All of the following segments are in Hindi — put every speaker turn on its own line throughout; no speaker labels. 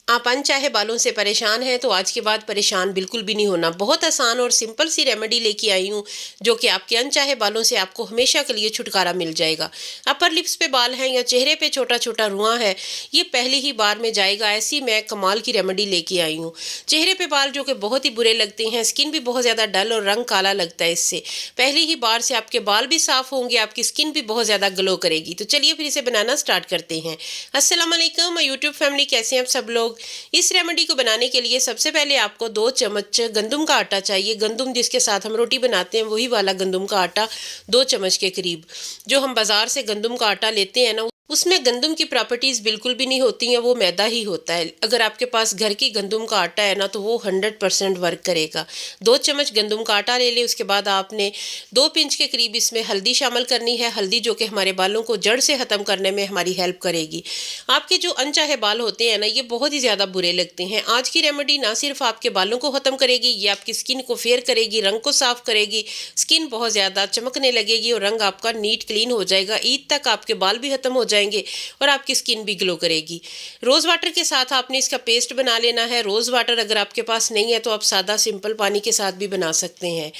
आप अनचाहे बालों से परेशान हैं तो आज के बाद परेशान बिल्कुल भी नहीं होना। बहुत आसान और सिंपल सी रेमेडी लेके आई हूँ जो कि आपके अनचाहे बालों से आपको हमेशा के लिए छुटकारा मिल जाएगा। अपर लिप्स पे बाल हैं या चेहरे पे छोटा छोटा रुआं है, ये पहली ही बार में जाएगा। ऐसी मैं कमाल की रेमेडी लेके आई हूँ। चेहरे पे बाल जो कि बहुत ही बुरे लगते हैं, स्किन भी बहुत ज़्यादा डल और रंग काला लगता है, इससे पहली ही बार से आपके बाल भी साफ होंगे, आपकी स्किन भी बहुत ज़्यादा ग्लो करेगी। तो चलिए फिर इसे बनाना स्टार्ट करते हैं। अस्सलाम वालेकुम यूट्यूब फैमिली, कैसे हैं आप सब लोग। इस रेमेडी को बनाने के लिए सबसे पहले आपको 2 चम्मच गंदम का आटा चाहिए। गंदम जिसके साथ हम रोटी बनाते हैं वही वाला गंदम का आटा 2 चम्मच के करीब। जो हम बाजार से गंदम का आटा लेते हैं ना, उसमें गंदम की प्रॉपर्टीज़ बिल्कुल भी नहीं होती हैं, वो मैदा ही होता है। अगर आपके पास घर की गंदम का आटा है ना तो वो 100% वर्क करेगा। 2 चम्मच गंदम का आटा ले लें। उसके बाद आपने 2 पिंच के करीब इसमें हल्दी शामिल करनी है। हल्दी जो कि हमारे बालों को जड़ से ख़त्म करने में हमारी हेल्प करेगी। आपके जो अनचाहे बाल होते हैं ना, ये बहुत ही ज़्यादा बुरे लगते हैं। आज की रेमेडी ना सिर्फ आपके बालों को ख़त्म करेगी, ये आपकी स्किन को फेयर करेगी, रंग को साफ़ करेगी, स्किन बहुत ज़्यादा चमकने लगेगी और रंग आपका नीट क्लीन हो जाएगा। ईद तक आपके बाल भी ख़त्म हो जाएंगे और आपकी स्किन भी ग्लो करेगी। रोज़ वाटर के साथ आपने इसका पेस्ट बना लेना है। रोज़ वाटर अगर आपके पास नहीं है तो आप सादा सिंपल पानी के साथ भी बना सकते हैं।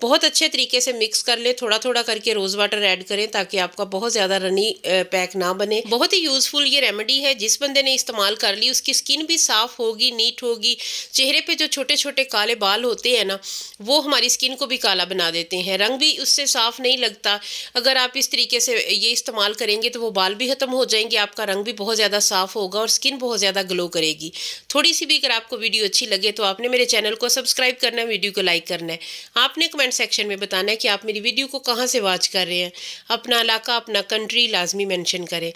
बहुत अच्छे तरीके से मिक्स कर ले, थोड़ा थोड़ा करके रोज़ वाटर ऐड करें ताकि आपका बहुत ज़्यादा रनी पैक ना बने। बहुत ही यूज़फुल ये रेमेडी है। जिस बंदे ने इस्तेमाल कर ली उसकी स्किन भी साफ़ होगी, नीट होगी। चेहरे पे जो छोटे छोटे काले बाल होते हैं ना, वो हमारी स्किन को भी काला बना देते हैं। रंग भी उससे साफ़ नहीं लगता। अगर आप इस तरीके से ये इस्तेमाल करेंगे तो वो बाल भी ख़त्म हो जाएंगे, आपका रंग भी बहुत ज़्यादा साफ़ होगा और स्किन बहुत ज़्यादा ग्लो करेगी। थोड़ी सी भी अगर आपको वीडियो अच्छी लगे तो आपने मेरे चैनल को सब्सक्राइब करना है, वीडियो को लाइक करना है। आपने कमेंट सेक्शन में बताना है कि आप मेरी वीडियो को कहाँ से वॉच कर रहे हैं। अपना इलाका, अपना कंट्री लाजमी मेंशन करें।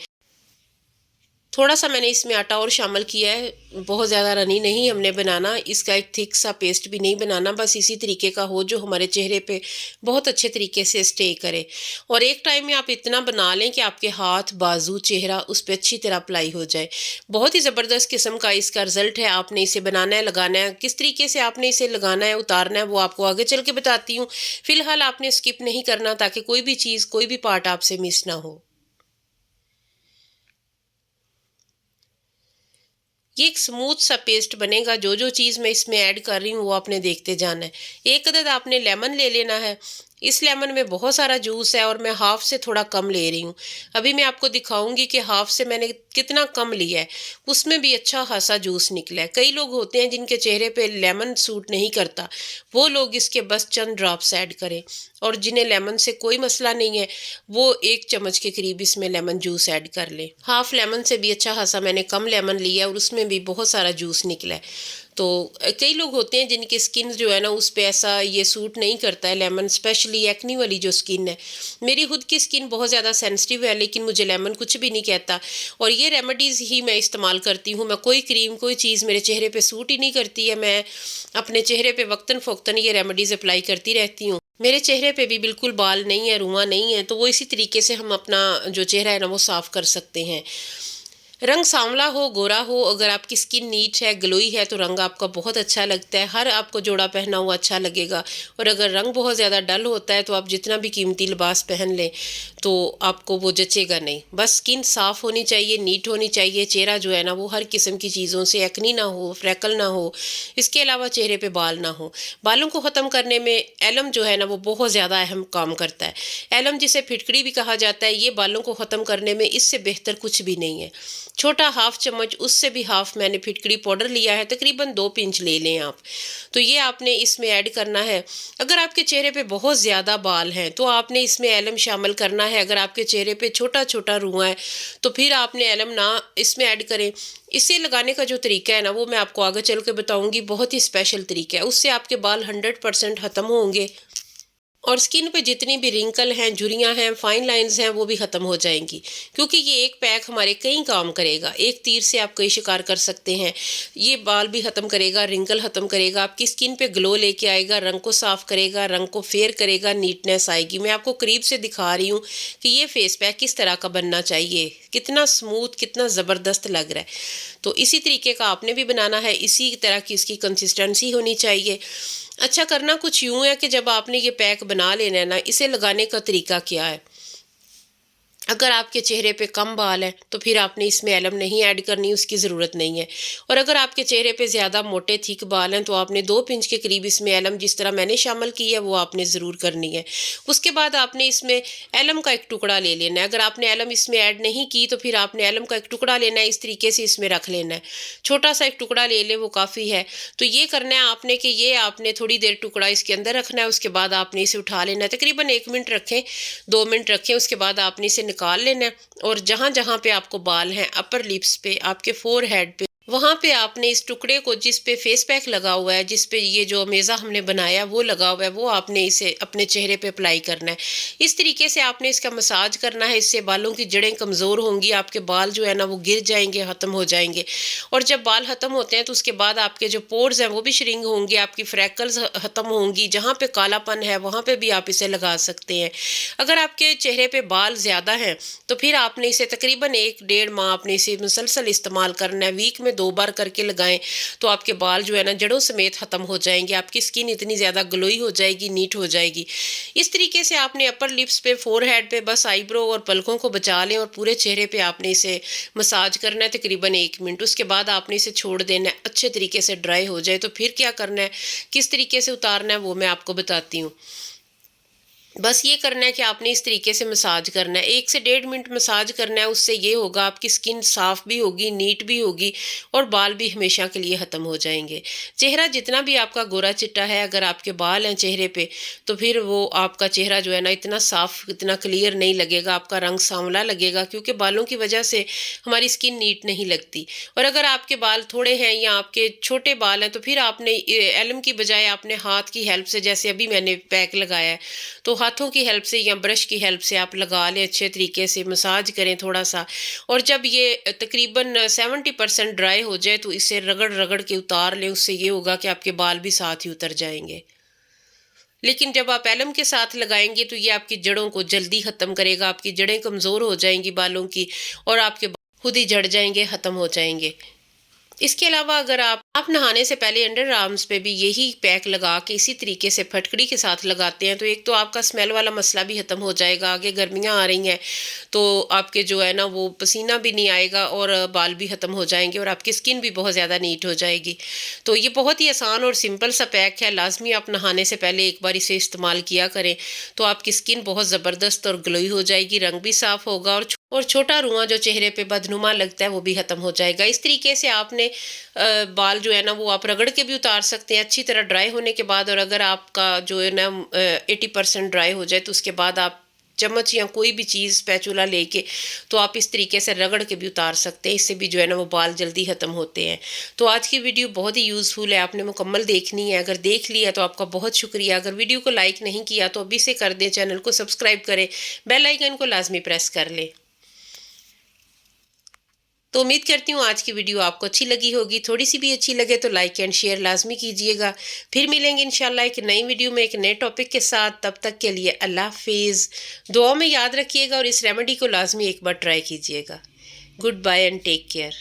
थोड़ा सा मैंने इसमें आटा और शामिल किया है, बहुत ज़्यादा रनी नहीं हमने बनाना, इसका एक थिक सा पेस्ट भी नहीं बनाना, बस इसी तरीके का हो जो हमारे चेहरे पे बहुत अच्छे तरीके से स्टे करे। और एक टाइम में आप इतना बना लें कि आपके हाथ, बाजू, चेहरा उस पर अच्छी तरह अप्लाई हो जाए। बहुत ही ज़बरदस्त किस्म का इसका रिजल्ट है। आपने इसे बनाना है, लगाना है। किस तरीके से आपने इसे लगाना है, उतारना है, वो आपको आगे चल के बताती हूँ। फ़िलहाल आपने स्किप नहीं करना ताकि कोई भी चीज़, कोई भी पार्ट आपसे मिस ना हो। ये एक स्मूथ सा पेस्ट बनेगा। जो जो चीज़ मैं इसमें ऐड कर रही हूँ वो आपने देखते जाना है। एक अदद आपने लेमन ले लेना है। इस लेमन में बहुत सारा जूस है और मैं हाफ से थोड़ा कम ले रही हूँ। अभी मैं आपको दिखाऊंगी कि हाफ से मैंने कितना कम लिया है। उसमें भी अच्छा खासा जूस निकला है। कई लोग होते हैं जिनके चेहरे पे लेमन सूट नहीं करता, वो लोग इसके बस चंद ड्रॉप्स ऐड करें। और जिन्हें लेमन से कोई मसला नहीं है वो 1 चम्मच के करीब इसमें लेमन जूस ऐड कर ले। हाफ लेमन से भी अच्छा खासा मैंने कम लेमन लिया और उसमें भी बहुत सारा जूस निकला है। तो कई लोग होते हैं जिनकी स्किन जो है ना उस पे ऐसा ये सूट नहीं करता है लेमन, स्पेशली एक्नी वाली जो स्किन है। मेरी खुद की स्किन बहुत ज़्यादा सेंसिटिव है लेकिन मुझे लेमन कुछ भी नहीं कहता। और ये रेमेडीज़ ही मैं इस्तेमाल करती हूँ। मैं कोई क्रीम, कोई चीज़ मेरे चेहरे पे सूट ही नहीं करती है। मैं अपने चेहरे पे वक्तन फ़ौक्तन ये रेमेडीज़ अप्लाई करती रहती हूँ। मेरे चेहरे पे भी बिल्कुल बाल नहीं है, रुआं नहीं है, तो वो इसी तरीके से हम अपना जो चेहरा है ना वो साफ़ कर सकते हैं। रंग सांवला हो, गोरा हो, अगर आपकी स्किन नीट है, ग्लोई है तो रंग आपका बहुत अच्छा लगता है। हर आपको जोड़ा पहना हुआ अच्छा लगेगा। और अगर रंग बहुत ज़्यादा डल होता है तो आप जितना भी कीमती लिबास पहन लें तो आपको वो जचेगा नहीं। बस स्किन साफ़ होनी चाहिए, नीट होनी चाहिए। चेहरा जो है ना वो हर किस्म की चीज़ों से एक्नी ना हो, फ्रैकल ना हो। इसके अलावा चेहरे पे बाल ना हो। बालों को ख़त्म करने में एलम जो है ना वो बहुत ज़्यादा अहम काम करता है। एलम जिसे फिटकड़ी भी कहा जाता है, ये बालों को ख़त्म करने में इससे बेहतर कुछ भी नहीं है। छोटा हाफ चम्मच, उससे भी हाफ मैंने फिटकरी पाउडर लिया है, तकरीबन 2 पिंच ले लें आप। तो ये आपने इसमें ऐड करना है। अगर आपके चेहरे पे बहुत ज़्यादा बाल हैं तो आपने इसमें एलम शामिल करना है। अगर आपके चेहरे पे छोटा छोटा रुआं है तो फिर आपने एलम ना इसमें ऐड करें। इसे लगाने का जो तरीका है ना वो मैं आपको आगे चल के बताऊंगी। बहुत ही स्पेशल तरीका है, उससे आपके बाल 100% ख़त्म होंगे और स्किन पे जितनी भी रिंकल हैं, झुर्रियाँ हैं, फाइन लाइंस हैं, वो भी ख़त्म हो जाएंगी। क्योंकि ये एक पैक हमारे कई काम करेगा। एक तीर से आप कई शिकार कर सकते हैं। ये बाल भी ख़त्म करेगा, रिंकल ख़त्म करेगा, आपकी स्किन पे ग्लो लेके आएगा, रंग को साफ़ करेगा, रंग को फेयर करेगा, नीटनेस आएगी। मैं आपको करीब से दिखा रही हूँ कि ये फेस पैक किस तरह का बनना चाहिए, कितना स्मूथ, कितना ज़बरदस्त लग रहा है। तो इसी तरीके का आपने भी बनाना है, इसी तरह की इसकी कंसिस्टेंसी होनी चाहिए। अच्छा, करना कुछ यूँ है कि जब आपने ये पैक बना लेना है ना, इसे लगाने का तरीका क्या है। अगर आपके चेहरे पे कम बाल हैं तो फिर आपने इसमें एलम नहीं ऐड करनी, उसकी ज़रूरत नहीं है। और अगर आपके चेहरे पे ज़्यादा मोटे थिक बाल हैं तो आपने 2 पिंच के करीब इसमें एलम जिस तरह मैंने शामिल की है वो आपने ज़रूर करनी है। उसके बाद आपने इसमें एलम का एक टुकड़ा ले लेना है। अगर आपने एलम इसमें ऐड नहीं की तो फिर आपने एलम का एक टुकड़ा लेना है, इस तरीके से इसमें रख लेना है। छोटा सा एक टुकड़ा ले ले, वो काफ़ी है। तो ये करना है आपने कि ये आपने थोड़ी देर टुकड़ा इसके अंदर रखना है, उसके बाद आपने इसे उठा लेना है। तकरीबन 1 मिनट रखें, 2 मिनट रखें, उसके बाद आपने इसे निकाल लेना है। और जहाँ जहाँ पे आपको बाल हैं, अपर लिप्स पे, आपके फोर हेड पे, वहाँ पे आपने इस टुकड़े को जिस पे फेस पैक लगा हुआ है, जिस पे ये जो मेज़ा हमने बनाया वो लगा हुआ है, वो आपने इसे अपने चेहरे पे अप्लाई करना है। इस तरीके से आपने इसका मसाज करना है। इससे बालों की जड़ें कमज़ोर होंगी, आपके बाल जो है ना वो गिर जाएंगे, ख़त्म हो जाएंगे। और जब बाल ख़त्म होते हैं तो उसके बाद आपके जो पोर्स हैं वो भी श्रिंक होंगे, आपकी फ्रैकल्स ख़त्म होंगी। जहाँ पे कालापन है वहाँ पे भी आप इसे लगा सकते हैं। अगर आपके चेहरे पे बाल ज़्यादा हैं तो फिर आपने इसे तकरीबन 1 डेढ़ माह आपने इसे मुसलसल इस्तेमाल करना है। वीक में 2 बार करके लगाएं तो आपके बाल जो है ना जड़ों समेत ख़त्म हो जाएंगे। आपकी स्किन इतनी ज़्यादा ग्लोई हो जाएगी, नीट हो जाएगी। इस तरीके से आपने अपर लिप्स पे, फोरहेड पे बस आईब्रो और पलकों को बचा लें और पूरे चेहरे पे आपने इसे मसाज करना है तकरीबन 1 मिनट। उसके बाद आपने इसे छोड़ देना है अच्छे तरीके से ड्राई हो जाए। तो फिर क्या करना है, किस तरीके से उतारना है वो मैं आपको बताती हूँ। बस ये करना है कि आपने इस तरीके से मसाज करना है, 1 से 1.5 मिनट मसाज करना है। उससे ये होगा आपकी स्किन साफ़ भी होगी, नीट भी होगी और बाल भी हमेशा के लिए ख़त्म हो जाएंगे। चेहरा जितना भी आपका गोरा चिट्टा है, अगर आपके बाल हैं चेहरे पे तो फिर वो आपका चेहरा जो है ना इतना साफ़, इतना क्लियर नहीं लगेगा, आपका रंग सांवला लगेगा, क्योंकि बालों की वजह से हमारी स्किन नीट नहीं लगती। और अगर आपके बाल थोड़े हैं या आपके छोटे बाल हैं तो फिर आपने एलम की बजाय आपने हाथ की हेल्प से, जैसे अभी मैंने पैक लगाया है, तो हाथों की हेल्प से या ब्रश की हेल्प से आप लगा लें, अच्छे तरीके से मसाज करें थोड़ा सा। और जब ये तकरीबन 70% ड्राई हो जाए तो इसे रगड़ रगड़ के उतार लें। उससे ये होगा कि आपके बाल भी साथ ही उतर जाएंगे। लेकिन जब आप एलम के साथ लगाएंगे तो ये आपकी जड़ों को जल्दी ख़त्म करेगा, आपकी जड़ें कमज़ोर हो जाएंगी बालों की और आपके बाल खुद ही झड़ जाएंगे, ख़त्म हो जाएंगे। इसके अलावा अगर आप नहाने से पहले अंडर आर्म्स पे भी यही पैक लगा के इसी तरीके से फटकड़ी के साथ लगाते हैं तो एक तो आपका स्मेल वाला मसला भी ख़त्म हो जाएगा। आगे गर्मियाँ आ रही हैं तो आपके जो है ना वो पसीना भी नहीं आएगा और बाल भी ख़त्म हो जाएंगे और आपकी स्किन भी बहुत ज़्यादा नीट हो जाएगी। तो ये बहुत ही आसान और सिंपल सा पैक है। लाजमी आप नहाने से पहले एक बार इसे इस्तेमाल किया करें तो आपकी स्किन बहुत ज़बरदस्त और ग्लोई हो जाएगी, रंग भी साफ़ होगा और छोटा रुआं जो चेहरे पे बदनुमा लगता है वो भी ख़त्म हो जाएगा। इस तरीके से आपने बाल जो है ना वो आप रगड़ के भी उतार सकते हैं अच्छी तरह ड्राई होने के बाद। और अगर आपका जो है ना 80% ड्राई हो जाए तो उसके बाद आप चम्मच या कोई भी चीज़ स्पैचुला लेके तो आप इस तरीके से रगड़ के भी उतार सकते हैं। इससे भी जो है ना वो बाल जल्दी ख़त्म होते हैं। तो आज की वीडियो बहुत ही यूज़फुल है, आपने मुकम्मल देखनी है। अगर देख लिया तो आपका बहुत शुक्रिया। अगर वीडियो को लाइक नहीं किया तो अभी से कर दें, चैनल को सब्सक्राइब करें, बेल आइकन को लाजमी प्रेस कर लें। तो उम्मीद करती हूँ आज की वीडियो आपको अच्छी लगी होगी। थोड़ी सी भी अच्छी लगे तो लाइक एंड शेयर लाजमी कीजिएगा। फिर मिलेंगे इंशाल्लाह एक नई वीडियो में एक नए टॉपिक के साथ। तब तक के लिए अल्लाह हाफिज़। दुआ में याद रखिएगा और इस रेमेडी को लाजमी एक बार ट्राई कीजिएगा। Good bye and take care.